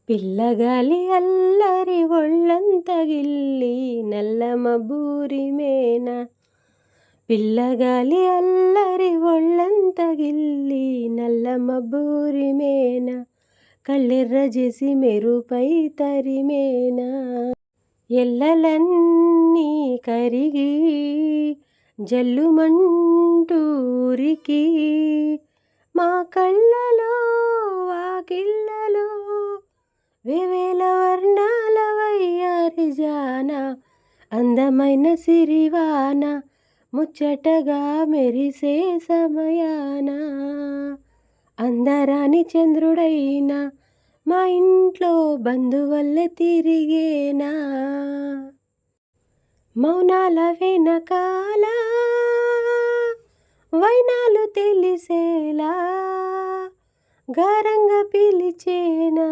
పిల్లగాలి అల్లరి ఒళ్ళంత గిల్లి నల్ల మబ్బూరి మేన. పిల్లగాలి అల్లరి ఒళ్ళంత గిల్లి నల్ల మబ్బూరి మేన. కళ్ళెర్ర చేసి మెరుపై తరిమేనా. ఎల్లలన్నీ కరిగి జల్లుమంటూరికి మా కళ్ళలో వాకిళ్ళలో వేవేల వర్ణాల వయ్యారి జాన. అందమైన సిరివాన ముచ్చటగా మెరిసే సమయాన. అందరాని చంద్రుడైనా మా ఇంట్లో బంధువల్లే తిరిగేనా. మౌనాల వెనకాల వైనాలు తెలిసేలా గారంగా పిలిచేనా.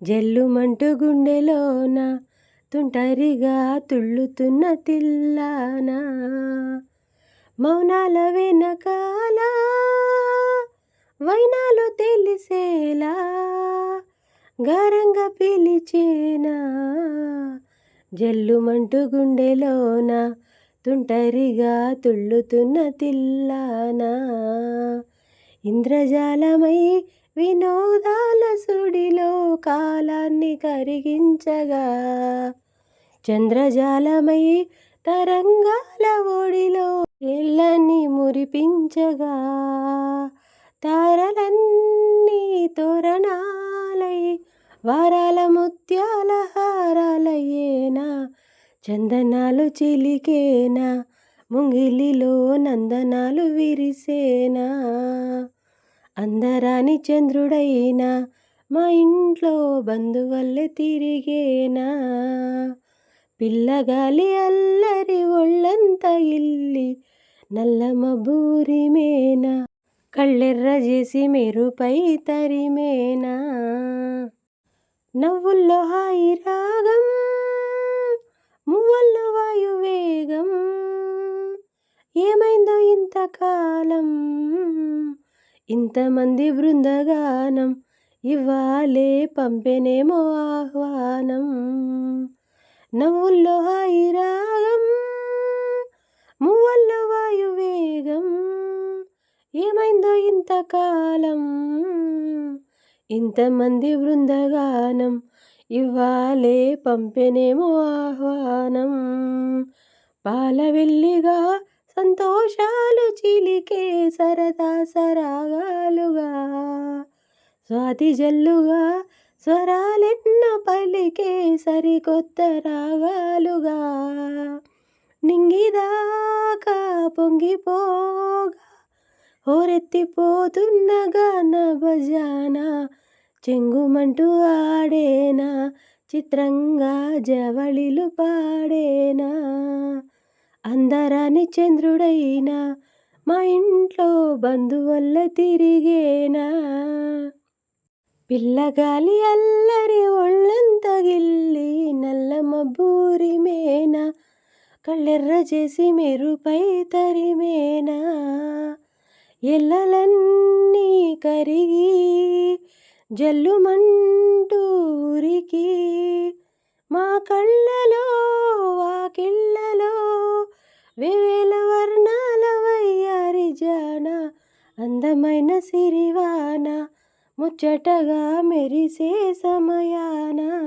జల్లుమంటూ గుండెలోన తుంటరిగా తుళ్ళుతున్న తిల్లానా. మౌనాల వెనకాల వైనాలు తెలిసేలా గారంగా పిలిచేనా. జల్లుమంటూ గుండెలోన తుంటరిగా తుళ్ళుతున్న తిల్లానా. ఇంద్రజాలమై వినోదాల సుడిలో కాలాన్ని కరిగించగా, చంద్రజాలమై తరంగాల ఒడిలో ఎల్లని మురిపించగా, తారలన్నీ తోరణాలై వారాల ముత్యాల హారాలయ్యేనా. చందనాలు చిలికేనా ముంగిలిలో నందనాలు విరిసేనా. అందరాని చంద్రుడైనా మా ఇంట్లో బంధువల్లే తిరిగేనా. పిల్లగాలి అల్లరి ఒళ్ళంత గిల్లి నల్ల మబ్బూరి మేన. కళ్ళెర్ర చేసి మెరుపై తరిమేనా. నవ్వుల్లో హాయి రాగం మువ్వల్లో వాయువేగం. ఏమైందో ఇంతకాలం ఇంతమంది బృందగానం. ఇవ్వాలే పంపెనేమో ఆహ్వానం. నవ్వుల్లో హాయి రాగం మువ్వల్లో వాయువేగం. ఏమైందో ఇంతకాలం ఇంతమంది బృందగానం. ఇవ్వాలే పంపెనేమో ఆహ్వానం. పాలవెల్లిగా సంతోషాలు చిలికే సరదా సరాగాలుగా. స్వాతి జల్లుగా స్వరాలెన్నో పలికే సరికొత్త రాగాలుగా. నింగిదాకా పొంగిపోగా హోరెత్తిపోతున్న గాన భజాన. చెంగుమంటూ ఆడేనా చిత్రంగా జవళిలు పాడేనా. అందరాని చంద్రుడైనా మా ఇంట్లో బంధువల్ల తిరిగేనా. పిల్లగాలి అల్లరి ఒళ్ళంత గిల్లి నల్ల మబ్బూరి మేన. కళ్ళెర్ర చేసి మెరుపై తరిమేనా. ఎల్లలన్నీ కరిగి జల్లుమంటూరికి మా కళ్ళలో వాకిళ్ళలో వేవేల వర్ణాల వయ్యారి జాన. అందమైన సిరివాన ముచ్చటగా మెరిసే సమయాన.